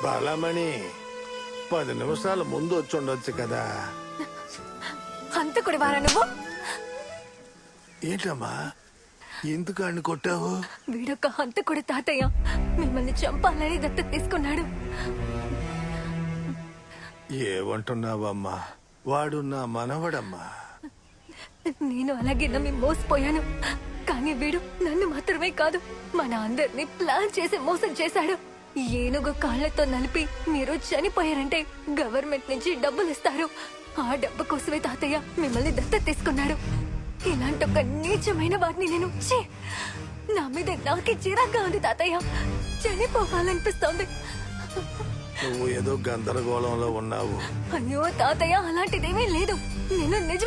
బాలమణి 10 నిమిషాల ముందు వచ్చి ఉండొచ్చు కదా. హంతకుడి వారా నువ్వు? ఏంటమ్మా ఎందుకు అన్ని కొట్టావు? వీడొక హంతకుడి తాతయ్య. మిమ్మల్ని చంపాలని దత్తత తీసుకున్నాడు. ఏమంటున్నావమ్మా? వాడు నా మనవడమ్మా. నేను అలాగే నమ్మి మోసపోయాను. కానీ వీడు నన్ను మాత్రమే కాదు, మన అందరినీ ప్లాన్ చేసి మోసం చేశాడు. ఏనుగు కాళ్లతో నలిపి మీరు చనిపోయారంటే గవర్నమెంట్ నుంచి డబ్బులు ఇస్తారు. ఆ డబ్బు కోసమే తాతయ్య మిమ్మల్ని దత్తత తీసుకున్నాడు. ఇలాంటి ఒక నీచమైన వాడిని నేను నా మీద నాకే చిరాగ్గా ఉంది తాతయ్య. చనిపోవాలనిపిస్తోంది. నువ్వు ఏదో గందరగోళంలో ఉన్నావు. అయ్యో తాతయ్య, అలాంటిదేమీ లేదు. నేను నిజం